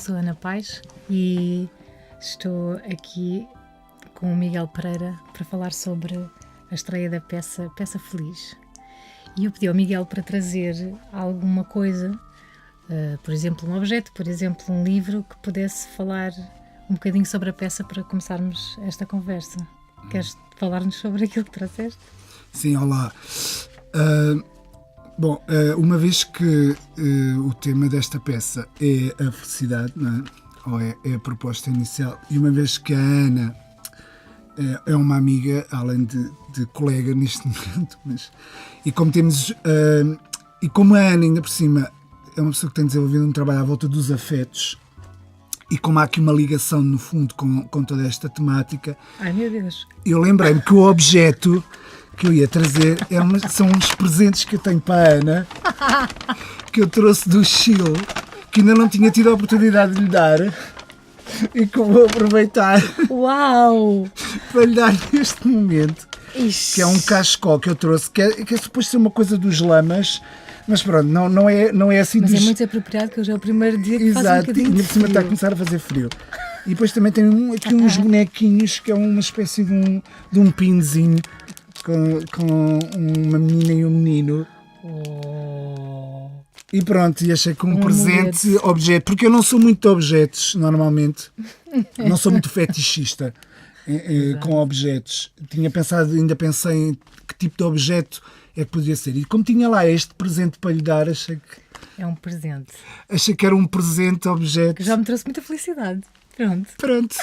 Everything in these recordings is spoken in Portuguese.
sou Ana Paes e estou aqui com o Miguel Pereira para falar sobre a estreia da peça Feliz. E eu pedi ao Miguel para trazer alguma coisa, por exemplo um objeto, por exemplo um livro que pudesse falar um bocadinho sobre a peça para começarmos esta conversa. Queres falar-nos sobre aquilo que trouxeste? Sim, olá. Uma vez que o tema desta peça é a felicidade, não é? Ou é a proposta inicial, e uma vez que a Ana é uma amiga, além de colega neste momento, e como a Ana ainda por cima é uma pessoa que tem desenvolvido um trabalho à volta dos afetos, e como há aqui uma ligação no fundo com toda esta temática, Ai meu Deus, eu lembrei-me que o objeto que eu ia trazer são uns presentes que eu tenho para a Ana, que eu trouxe do Chile, que ainda não tinha tido a oportunidade de lhe dar, e que eu vou aproveitar uau! para lhe dar neste momento. Ixi. Que é um cachecol que eu trouxe, que é suposto ser uma coisa dos lamas, mas pronto, não é assim Mas dos... é muito apropriado que hoje é o primeiro dia que faz um Exato, bocadinho e de por cima está a frio. começar a fazer frio. E depois também tem aqui uns bonequinhos, que é uma espécie de um pinzinho, com uma menina e um menino. Oh. E pronto, e achei que um Um presente amuleto. objeto, porque eu não sou muito de objetos normalmente, não sou muito fetichista com objetos. Ainda pensei em que tipo de objeto é que poderia ser. E como tinha lá este presente para lhe dar, achei É um presente que era um presente objeto. que já me trouxe muita felicidade. Pronto.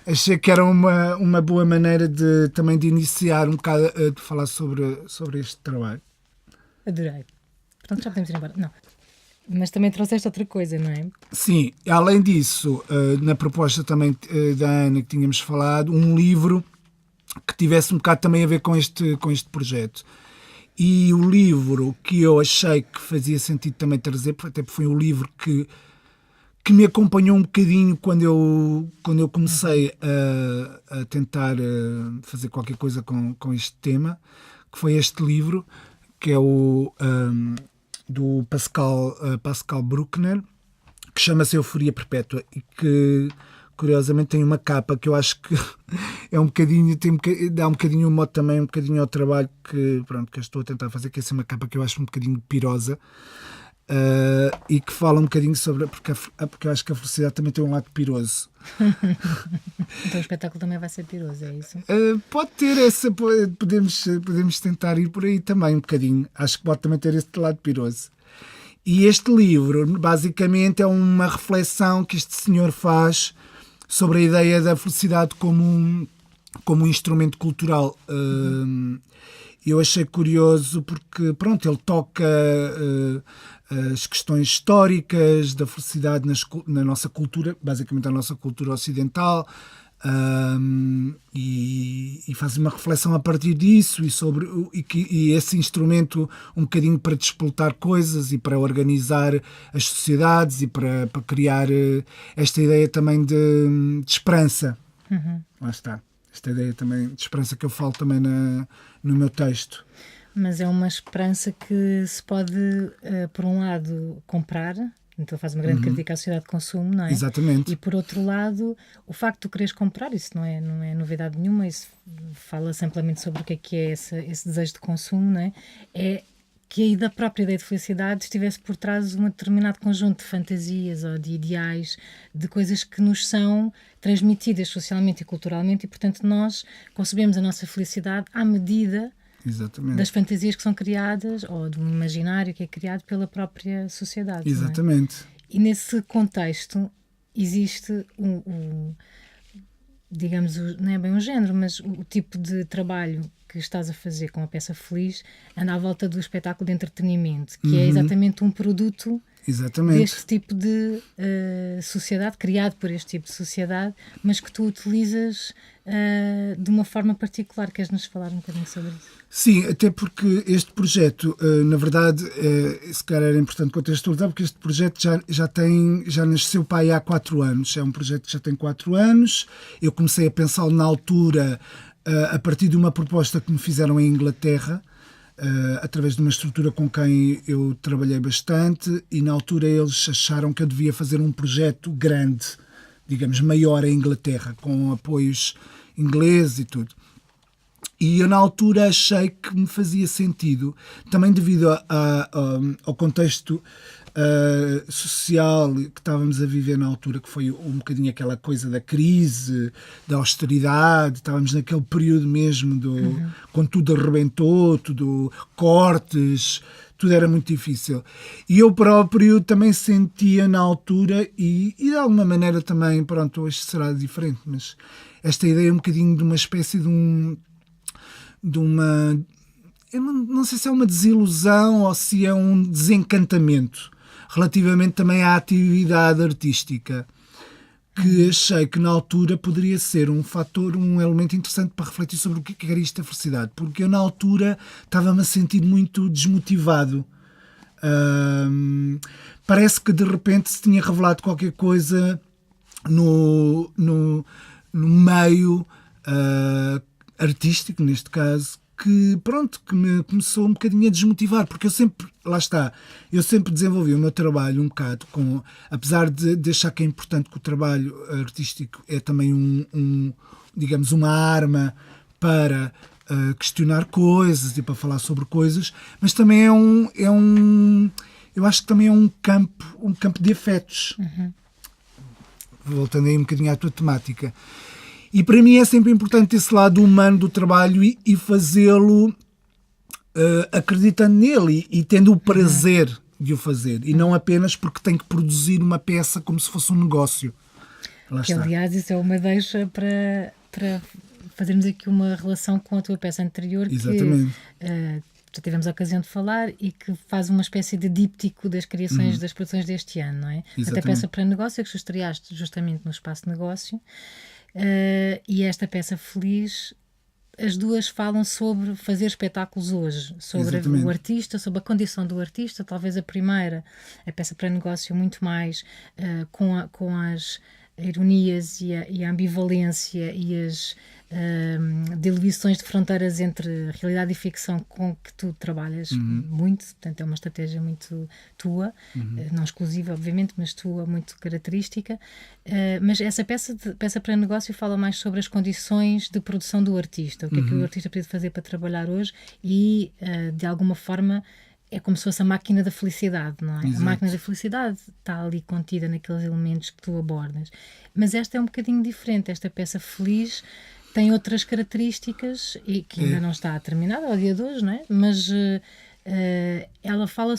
Achei que era uma boa maneira também de iniciar um bocado, de falar sobre este trabalho. Adorei. Portanto, já podemos ir embora. Não. Mas também trouxeste outra coisa, não é? Sim, além disso, na proposta também da Ana que tínhamos falado, um livro que tivesse um bocado também a ver com este projeto. E o livro que eu achei que fazia sentido também trazer, até porque foi um livro que me acompanhou um bocadinho quando eu comecei a tentar fazer qualquer coisa com este tema, que foi este livro, que é o do Pascal Bruckner, que chama-se Euforia Perpétua, e que curiosamente tem uma capa que eu acho que é um bocadinho, dá um bocadinho o modo também, um bocadinho ao trabalho que eu estou a tentar fazer, que é uma capa que eu acho um bocadinho pirosa, e que fala um bocadinho sobre, porque eu acho que a felicidade também tem um lado piroso. Então o espetáculo também vai ser piroso, é isso? Pode ter essa, podemos tentar ir por aí também um bocadinho. Acho que pode também ter esse lado piroso. E este livro, basicamente, é uma reflexão que este senhor faz sobre a ideia da felicidade como um instrumento cultural. Eu achei curioso porque, pronto, ele toca as questões históricas da felicidade na nossa cultura, basicamente a nossa cultura ocidental, e faz uma reflexão a partir disso e esse instrumento um bocadinho para despoltar coisas e para organizar as sociedades e para criar esta ideia também de esperança. Lá está. Esta ideia também de esperança que eu falo também no meu texto. Mas é uma esperança que se pode, por um lado, comprar. Então faz uma grande crítica à sociedade de consumo, não é? Exatamente. E por outro lado, o facto de tu quereres comprar, isso não é novidade nenhuma, isso fala-se amplamente sobre o que é esse desejo de consumo, não é? É que a própria ideia de felicidade estivesse por trás de um determinado conjunto de fantasias ou de ideais, de coisas que nos são transmitidas socialmente e culturalmente, e portanto nós concebemos a nossa felicidade à medida Exatamente. das fantasias que são criadas ou do imaginário que é criado pela própria sociedade. Exatamente. Não é? E nesse contexto existe digamos, não é bem um género, mas o tipo de trabalho que estás a fazer com a peça Feliz anda à volta do espetáculo de entretenimento, que é exatamente um produto deste tipo de sociedade, criado por este tipo de sociedade, mas que tu utilizas de uma forma particular. Queres-nos falar um bocadinho sobre isso? Sim, até porque este projeto, na verdade, se calhar era importante contextualizar, porque este projeto já nasceu para aí há 4 anos. É um projeto que já tem 4 anos. Eu comecei a pensá-lo na altura a partir de uma proposta que me fizeram em Inglaterra, através de uma estrutura com quem eu trabalhei bastante, e na altura eles acharam que eu devia fazer um projeto grande, digamos, maior em Inglaterra, com apoios ingleses e tudo. E eu na altura achei que me fazia sentido, também devido ao contexto social que estávamos a viver na altura, que foi um bocadinho aquela coisa da crise, da austeridade, estávamos naquele período mesmo quando tudo arrebentou, tudo cortes, tudo era muito difícil. E eu próprio também sentia na altura, e de alguma maneira também, pronto, hoje será diferente, mas esta ideia um bocadinho de uma espécie de uma... Eu não sei se é uma desilusão ou se é um desencantamento relativamente também à atividade artística, que achei que na altura poderia ser um fator, um elemento interessante para refletir sobre o que era isto da felicidade, porque eu na altura estava-me a sentir muito desmotivado. Parece que de repente se tinha revelado qualquer coisa no meio artístico, neste caso, que me começou um bocadinho a desmotivar, porque eu sempre desenvolvi o meu trabalho um bocado apesar de achar que é importante que o trabalho artístico é também digamos, uma arma para questionar coisas e para falar sobre coisas, mas também eu acho que também é um campo de afetos. Voltando aí um bocadinho à tua temática. E para mim é sempre importante esse lado humano do trabalho e fazê-lo acreditando nele e tendo o prazer de o fazer. E não apenas porque tenho que produzir uma peça como se fosse um negócio. Que, aliás, isso é uma deixa para fazermos aqui uma relação com a tua peça anterior. Exatamente. Que já tivemos a ocasião de falar e que faz uma espécie de díptico das criações, das produções deste ano, não é? A peça para negócio, que tu estreaste justamente no Espaço Negócio. E esta peça Feliz, as duas falam sobre fazer espetáculos hoje, sobre o artista, sobre a condição do artista. Talvez a primeira, a peça para negócio, muito mais com as ironias e a ambivalência e as diluições de fronteiras entre realidade e ficção com que tu trabalhas muito. Portanto, é uma estratégia muito tua, não exclusiva, obviamente, mas tua, muito característica. Mas essa peça para negócio fala mais sobre as condições de produção do artista, o que é que o artista precisa fazer para trabalhar hoje e, de alguma forma, é como se fosse a máquina da felicidade, não é? Exato. A máquina da felicidade está ali contida naqueles elementos que tu abordas. Mas esta é um bocadinho diferente. Esta peça Feliz tem outras características e que ainda não está terminada ao dia de hoje, não é? Mas ela fala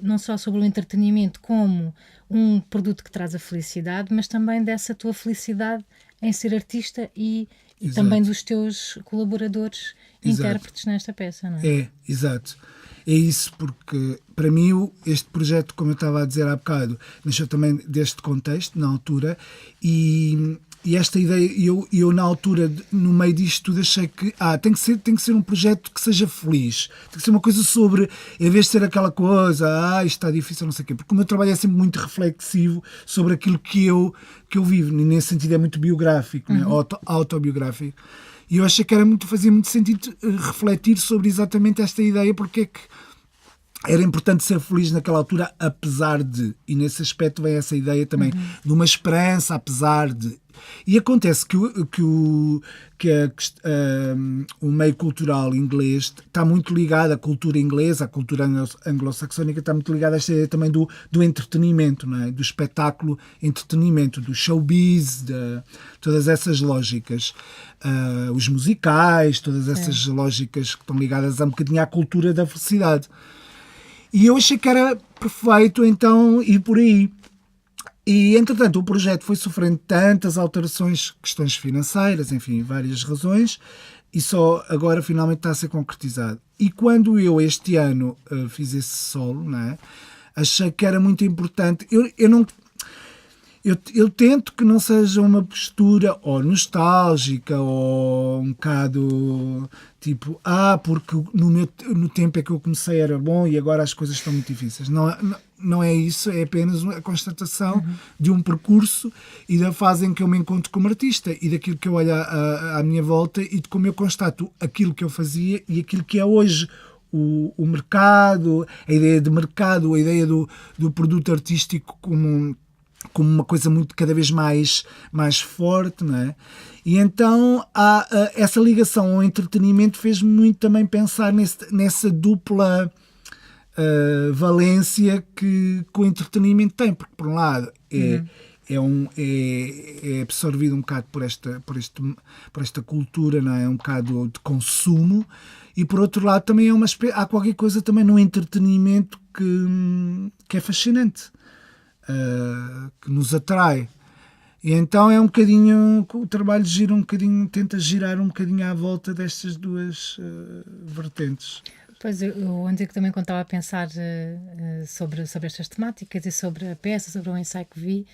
não só sobre o entretenimento como um produto que traz a felicidade, mas também dessa tua felicidade em ser artista e também dos teus colaboradores, intérpretes nesta peça, não é? Exato. É isso, porque para mim este projeto, como eu estava a dizer há bocado, nasceu também deste contexto, na altura, e esta ideia, eu na altura, no meio disto tudo, achei que tem que ser um projeto que seja feliz, tem que ser uma coisa sobre, em vez de ser aquela coisa, isto está difícil, não sei o quê, porque o meu trabalho é sempre muito reflexivo sobre aquilo que eu vivo, e nesse sentido é muito biográfico, né? Autobiográfico. E eu achei que fazia muito sentido refletir sobre exatamente esta ideia, porque é que era importante ser feliz naquela altura, apesar de. E nesse aspecto vem essa ideia também de uma esperança, apesar de. E acontece que o meio cultural inglês está muito ligado à cultura inglesa, à cultura anglo-saxónica, está muito ligado a esta ideia também do entretenimento, não é? Do espetáculo, entretenimento, do showbiz, de todas essas lógicas. Os musicais, todas essas lógicas que estão ligadas um bocadinho à cultura da felicidade. E eu achei que era perfeito, então, ir por aí. E, entretanto, o projeto foi sofrendo tantas alterações, questões financeiras, enfim, várias razões, e só agora finalmente está a ser concretizado. E quando eu, este ano, fiz esse solo, não é? Achei que era muito importante. Eu tento que não seja uma postura ou nostálgica ou um bocado tipo, porque no tempo é que eu comecei era bom e agora as coisas estão muito difíceis. Não é isso, é apenas a constatação de um percurso e da fase em que eu me encontro como artista e daquilo que eu olho à minha volta e de como eu constato aquilo que eu fazia e aquilo que é hoje o mercado, a ideia de mercado, a ideia do produto artístico como uma coisa muito cada vez mais forte, não é? E então essa ligação ao entretenimento fez-me muito também pensar nessa dupla valência que o entretenimento tem, porque por um lado é absorvido um bocado por esta cultura, não é? Um bocado de consumo, e por outro lado também há qualquer coisa também no entretenimento que é fascinante, que nos atrai. E então é um bocadinho, o trabalho gira um bocadinho, tenta girar um bocadinho à volta destas duas vertentes. Pois, eu ontem também, quando estava a pensar sobre estas temáticas e sobre a peça, sobre o ensaio que vi,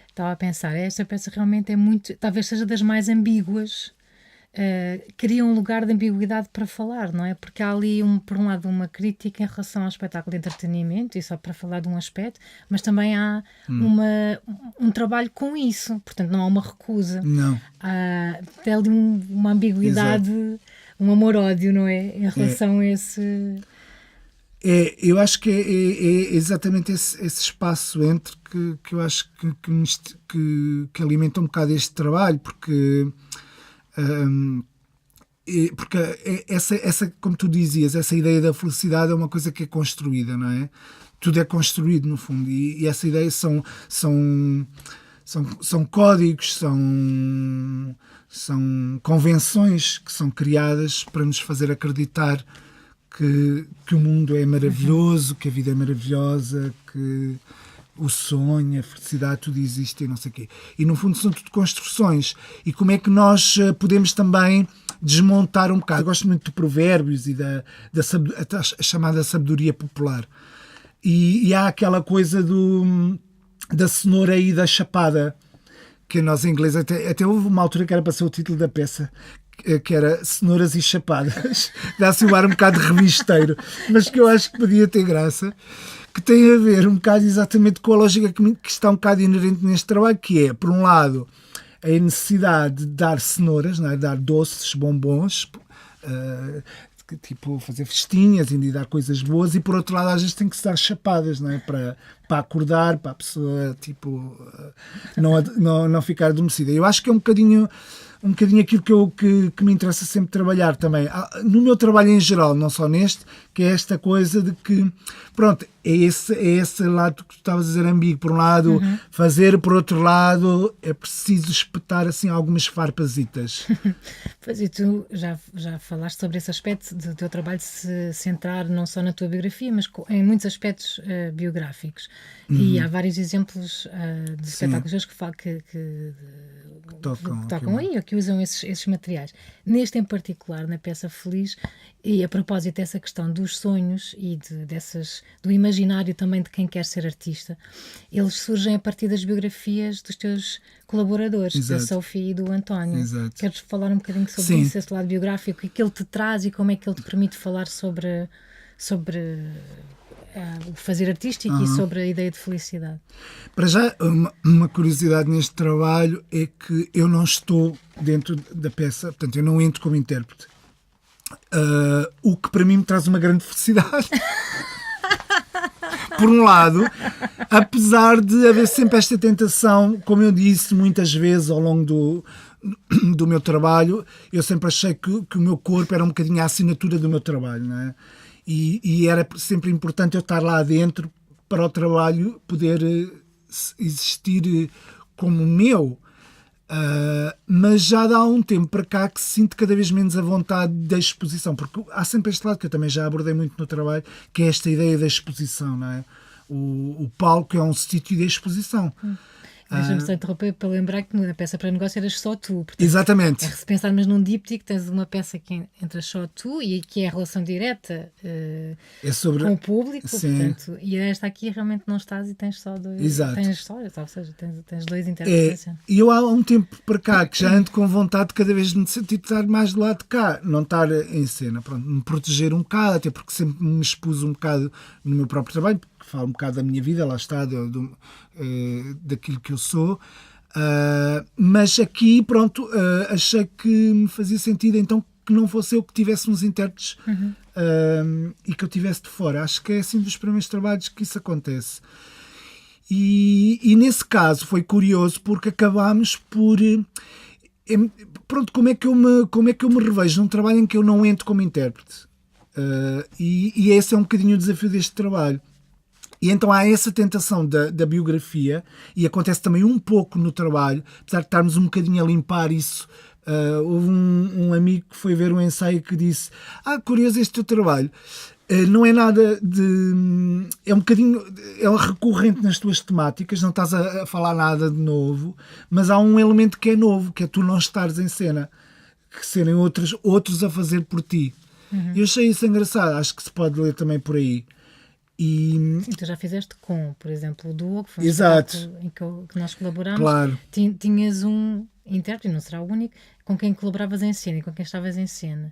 estava a pensar, esta peça realmente é muito, talvez seja das mais ambíguas, cria um lugar de ambiguidade para falar, não é? Porque há ali, por um lado, uma crítica em relação ao espetáculo de entretenimento, e só para falar de um aspecto, mas também há um trabalho com isso, portanto não há uma recusa. Não. Tem ali uma ambiguidade, exato, um amor-ódio, não é? Em relação a esse... eu acho que é exatamente esse espaço entre que eu acho que alimenta um bocado este trabalho, porque essa, como tu dizias, essa ideia da felicidade é uma coisa que é construída, não é? Tudo é construído, no fundo, e essa ideia são códigos, são convenções que são criadas para nos fazer acreditar que o mundo é maravilhoso, que a vida é maravilhosa, que o sonho, a felicidade, tudo existe e não sei o quê. E no fundo são tudo construções. E como é que nós podemos também desmontar um bocado? Eu gosto muito de provérbios e da chamada sabedoria popular. E há aquela coisa da cenoura e da chapada, que nós em inglês, até houve uma altura que era para ser o título da peça, que era Cenouras e Chapadas. Dá-se um ar um bocado revisteiro, mas que eu acho que podia ter graça, que tem a ver um bocado exatamente com a lógica que está um bocado inerente neste trabalho, que é, por um lado, a necessidade de dar cenouras, não é? Dar doces, bombons, tipo fazer festinhas e de dar coisas boas, e por outro lado às vezes tem que se dar chapadas, não é? Para acordar, para a pessoa tipo, não ficar adormecida. Eu acho que é um bocadinho aquilo que me interessa sempre trabalhar também. No meu trabalho em geral, não só neste, que é esta coisa de que, pronto, é esse lado que tu estavas a dizer ambíguo. Por um lado, fazer, por outro lado, é preciso espetar assim algumas farpazitas. Pois, e tu já falaste sobre esse aspecto do teu trabalho de se centrar não só na tua biografia, mas em muitos aspectos biográficos. E há vários exemplos de espetáculos que tocam aí, ou que usam esses materiais. Neste em particular, na peça Feliz, e a propósito dessa questão dos sonhos e do imaginário também de quem quer ser artista, eles surgem a partir das biografias dos teus colaboradores, exato, da Sofia e do António. Exato. Queres falar um bocadinho sobre Sim. isso, esse lado biográfico, o que ele te traz e como é que ele te permite falar sobre o fazer artístico e sobre a ideia de felicidade? Para já, uma curiosidade neste trabalho é que eu não estou dentro da peça, portanto eu não entro como intérprete, o que para mim me traz uma grande felicidade. Por um lado, apesar de haver sempre esta tentação, como eu disse muitas vezes ao longo do meu trabalho, eu sempre achei que o meu corpo era um bocadinho a assinatura do meu trabalho, não é? E era sempre importante eu estar lá dentro para o trabalho poder existir como meu. Mas já dá um tempo para cá que sinto cada vez menos a vontade da exposição, porque há sempre este lado que eu também já abordei muito no trabalho, que é esta ideia da exposição, não é? O palco é um sítio de exposição. Deixa-me só interromper para lembrar que na peça para negócio eras só tu. Portanto, exatamente. Se pensarmos num díptico, tens uma peça que entras só tu e que é a relação direta com o público. Portanto, e esta aqui realmente não estás e tens só dois. Exato. Tens histórias, ou seja, tens dois intérpretes. E eu há um tempo para cá que já ando com vontade de cada vez me sentir estar mais do lado de cá, não estar em cena, pronto, me proteger um bocado, até porque sempre me expus um bocado no meu próprio trabalho, porque falo um bocado da minha vida, lá está, daquilo que eu sou. Mas aqui, pronto, achei que me fazia sentido então que não fosse eu que tivesse uns intérpretes e que eu tivesse de fora. Acho que é assim dos primeiros trabalhos que isso acontece. E nesse caso foi curioso porque acabámos por... pronto, como é que eu me revejo num trabalho em que eu não entro como intérprete? E esse é um bocadinho o desafio deste trabalho. E então há essa tentação da biografia, e acontece também um pouco no trabalho, apesar de estarmos um bocadinho a limpar isso. Houve um amigo que foi ver um ensaio que disse: curioso este teu trabalho. Não é nada de... É um bocadinho... É recorrente nas tuas temáticas, não estás a falar nada de novo, mas há um elemento que é novo, que é tu não estares em cena, que serem outros a fazer por ti. Eu achei isso engraçado, acho que se pode ler também por aí. Sim, tu já fizeste com, por exemplo, o Duo, que foi um Exato. espetáculo em que nós colaborámos. Claro. Tinhas um intérprete, não será o único, com quem colaboravas em cena e com quem estavas em cena.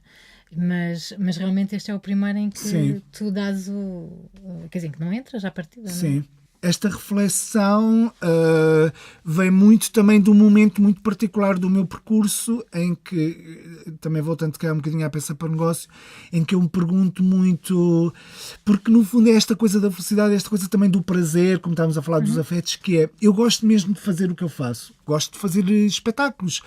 Mas realmente este é o primeiro em que Sim. tu dás quer dizer, que não entras à partida, não é? Sim. Esta reflexão vem muito também de um momento muito particular do meu percurso, em que, também voltando um bocadinho à peça para negócio, em que eu me pergunto muito, porque no fundo é esta coisa da felicidade, esta coisa também do prazer, como estávamos a falar dos afetos, que é, eu gosto mesmo de fazer o que eu faço, gosto de fazer espetáculos,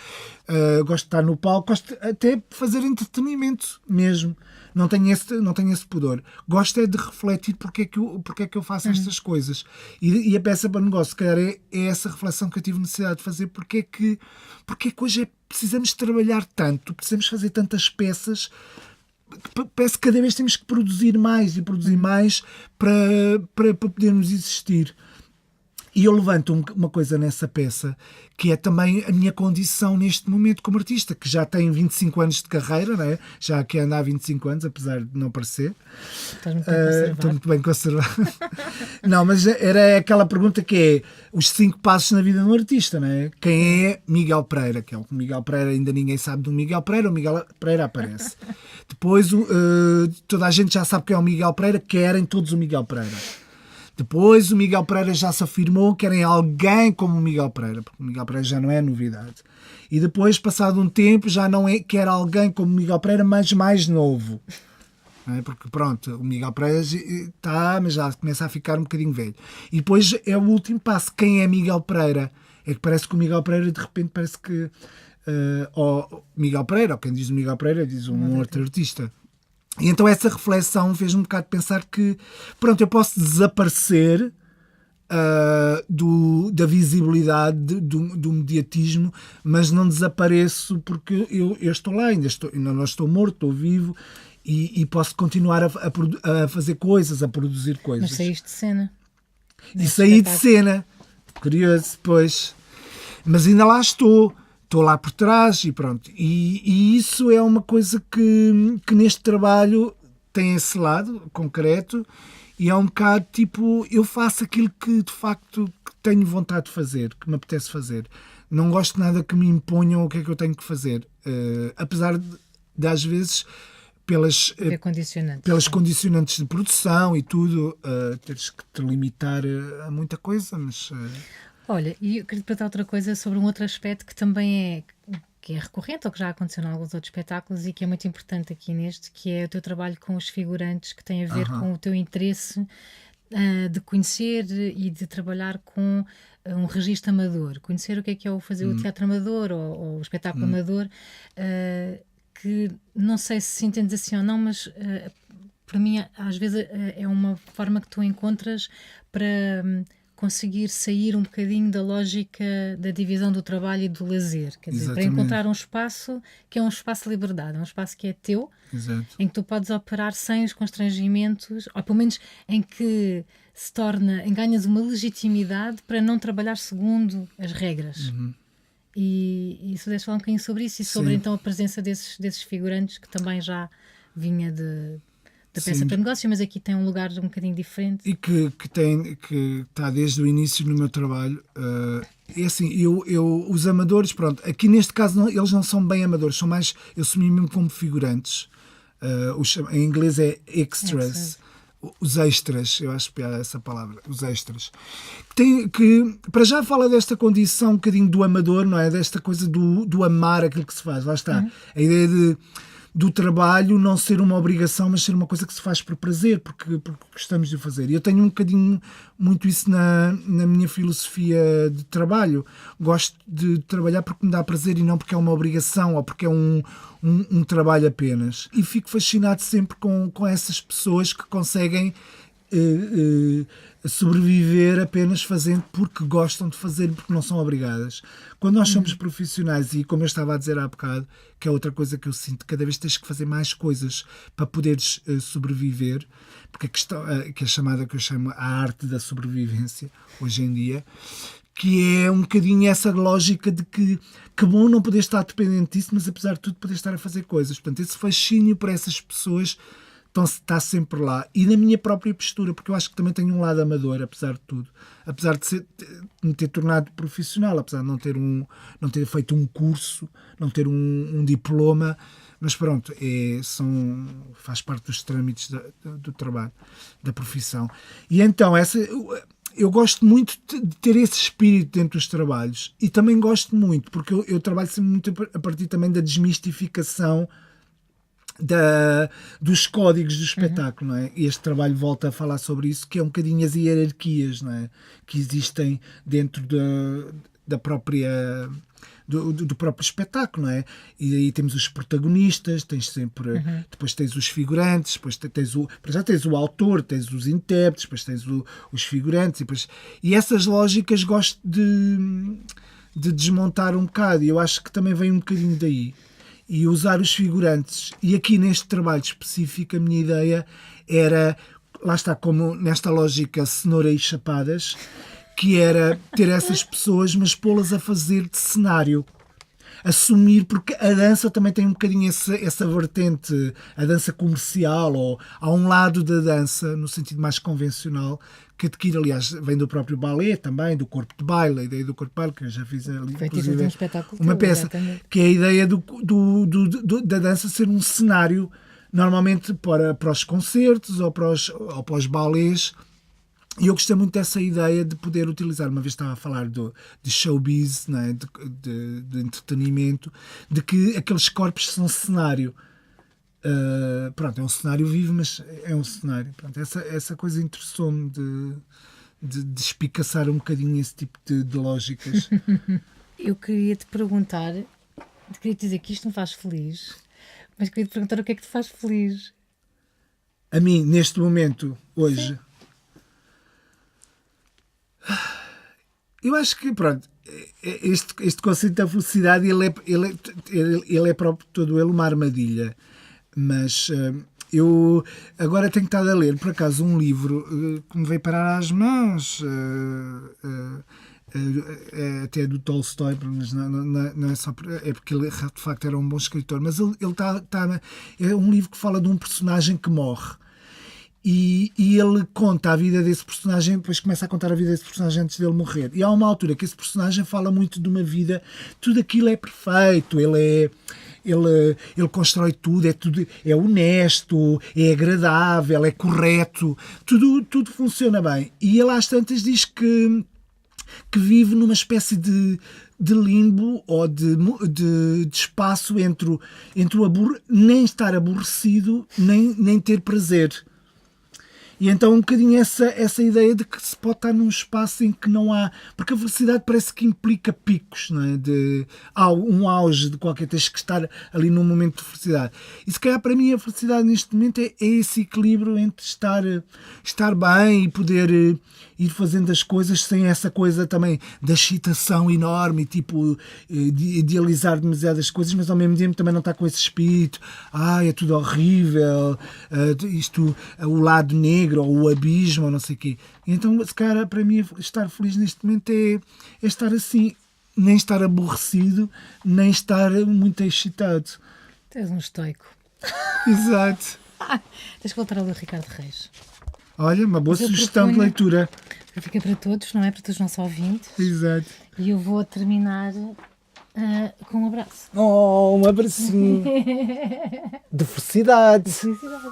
gosto de estar no palco, gosto até de fazer entretenimento mesmo. Não tenho esse pudor. Gosto é de refletir porque é que eu faço estas coisas. E a peça para negócio, se calhar, é essa reflexão que eu tive necessidade de fazer. Porque é que hoje precisamos trabalhar tanto, precisamos fazer tantas peças. Parece que cada vez temos que produzir mais e produzir mais para podermos existir. E eu levanto uma coisa nessa peça, que é também a minha condição neste momento como artista, que já tem 25 anos de carreira, não é? Já aqui anda há 25 anos, apesar de não parecer. Estás muito bem conservado. Estou muito bem conservado. Não, mas era aquela pergunta que é os 5 passos na vida de um artista, não é? Quem é Miguel Pereira? Que é o Miguel Pereira, ainda ninguém sabe do Miguel Pereira, o Miguel Pereira aparece. Depois toda a gente já sabe quem é o Miguel Pereira, querem todos o Miguel Pereira. Depois o Miguel Pereira já se afirmou que querem alguém como o Miguel Pereira, porque o Miguel Pereira já não é novidade. E depois, passado um tempo, já não quer alguém como o Miguel Pereira, mas mais novo. Não é? Porque pronto, o Miguel Pereira está, mas já começa a ficar um bocadinho velho. E depois é o último passo. Quem é Miguel Pereira? É que parece que o Miguel Pereira, de repente, parece que... ou Miguel Pereira, ou quem diz o Miguel Pereira, diz um outro artista. E então essa reflexão fez-me um bocado pensar que, pronto, eu posso desaparecer da visibilidade, do mediatismo, mas não desapareço porque eu estou lá, ainda não estou morto, estou vivo e posso continuar a fazer coisas, a produzir coisas. Mas saíste de cena. E saí de cena. Curioso, pois. Mas ainda lá estou lá por trás e pronto. E isso é uma coisa que neste trabalho tem esse lado concreto e é um bocado tipo, eu faço aquilo que de facto tenho vontade de fazer, que me apetece fazer. Não gosto nada que me imponham o que é que eu tenho que fazer. Apesar de às vezes pelas condicionantes de produção e tudo, teres que te limitar a muita coisa, mas... Olha, e eu queria te perguntar outra coisa sobre um outro aspecto que também é recorrente ou que já aconteceu em alguns outros espetáculos e que é muito importante aqui neste, que é o teu trabalho com os figurantes, que tem a ver com o teu interesse de conhecer e de trabalhar com um registro amador, conhecer o que é o fazer o teatro amador ou o espetáculo amador, que não sei se entendes assim ou não, mas para mim às vezes é uma forma que tu encontras para... conseguir sair um bocadinho da lógica da divisão do trabalho e do lazer. Quer dizer, para encontrar um espaço que é um espaço de liberdade, é um espaço que é teu, exato, em que tu podes operar sem os constrangimentos, ou pelo menos em que ganhas uma legitimidade para não trabalhar segundo as regras. E se pudesse falar um bocadinho sobre isso e sobre então a presença desses figurantes que também já vinha da peça para negócio, mas aqui tem um lugar um bocadinho diferente. E que está desde o início no meu trabalho. É assim, os amadores, pronto, aqui neste caso eles não são bem amadores, são mais, eu assumi mesmo como figurantes. Em inglês é extras. Os extras, eu acho piada essa palavra, os extras. Que para já fala desta condição um bocadinho do amador, não é? Desta coisa do amar aquilo que se faz, lá está. A ideia do trabalho não ser uma obrigação, mas ser uma coisa que se faz por prazer, porque gostamos de o fazer. E eu tenho um bocadinho muito isso na minha filosofia de trabalho. Gosto de trabalhar porque me dá prazer e não porque é uma obrigação ou porque é um trabalho apenas. E fico fascinado sempre com essas pessoas que conseguem sobreviver apenas fazendo porque gostam de fazer, porque não são obrigadas. Quando nós somos profissionais, e como eu estava a dizer há bocado, que é outra coisa que eu sinto, cada vez tens que fazer mais coisas para poderes sobreviver, porque a questão, que é chamada, que eu chamo a arte da sobrevivência hoje em dia, que é um bocadinho essa lógica de que bom não poder estar dependente disso, mas apesar de tudo poder estar a fazer coisas. Portanto, esse fascínio por essas pessoas está sempre lá. E na minha própria postura, porque eu acho que também tenho um lado amador, apesar de tudo. Apesar de me ter tornado profissional, apesar de não ter feito um curso, não ter um diploma, mas pronto, faz parte dos trâmites do trabalho, da profissão. E então, eu gosto muito de ter esse espírito dentro dos trabalhos. E também gosto muito, porque eu trabalho sempre muito a partir também da desmistificação dos códigos do espetáculo, não é? E este trabalho volta a falar sobre isso, que é um bocadinho as hierarquias, não é? Que existem dentro da própria do próprio espetáculo, não é? E aí temos os protagonistas, tens sempre depois tens os figurantes, depois tens o autor, tens os intérpretes, depois tens os figurantes, e essas lógicas gosto de desmontar um bocado, e eu acho que também vem um bocadinho daí. E usar os figurantes. E aqui neste trabalho específico a minha ideia era, lá está, como nesta lógica cenoura e chapadas, que era ter essas pessoas, mas pô-las a fazer de cenário. Assumir, porque a dança também tem um bocadinho essa vertente, a dança comercial, ou há um lado da dança, no sentido mais convencional, que adquire, aliás, vem do próprio ballet também, do corpo de baile, a ideia do corpo de baile, que eu já fiz ali, inclusive, um espetáculo uma peça, exatamente. Que é a ideia da dança ser um cenário, normalmente para os concertos ou para os ballets. E eu gostei muito dessa ideia de poder utilizar, uma vez estava a falar de showbiz, não é? de entretenimento, de que aqueles corpos são cenário. Pronto, é um cenário vivo, mas é um cenário. Pronto, essa coisa interessou-me de espicaçar um bocadinho esse tipo de lógicas. Eu queria te perguntar, queria te dizer que isto me faz feliz, mas queria te perguntar o que é que te faz feliz? A mim, neste momento, hoje... Sim. Eu acho que, pronto, este conceito da felicidade, ele é próprio todo ele uma armadilha. Mas eu agora tenho estado a ler, por acaso, um livro que me veio parar às mãos, até do Tolstói, mas não é só é porque ele de facto era um bom escritor, mas ele é um livro que fala de um personagem que morre. E ele conta a vida desse personagem, depois começa a contar a vida desse personagem antes dele morrer. E há uma altura que esse personagem fala muito de uma vida, tudo aquilo é perfeito, ele constrói tudo, é honesto, é agradável, é correto, tudo funciona bem. E ele às tantas diz que vive numa espécie de limbo ou de espaço entre o nem estar aborrecido, nem ter prazer. E então um bocadinho essa ideia de que se pode estar num espaço em que não há... Porque a felicidade parece que implica picos, não é? Há um auge de qualquer... Tens que estar ali num momento de felicidade. E se calhar para mim a felicidade neste momento é esse equilíbrio entre estar bem e poder ir fazendo as coisas sem essa coisa também da excitação enorme, tipo de idealizar demasiadas coisas, mas ao mesmo tempo também não estar com esse espírito. É tudo horrível, o lado negro, ou o abismo, ou não sei o quê. Então, se calhar, para mim, estar feliz neste momento é estar assim, nem estar aborrecido, nem estar muito excitado. Tu és um estoico. Exato. Tens que voltar ao do Ricardo Reis. Olha, uma boa sugestão de leitura. Fica para todos, não é? Para todos os nossos ouvintes. Exato. E eu vou terminar com um abraço. Um abracinho. De felicidade. De felicidade.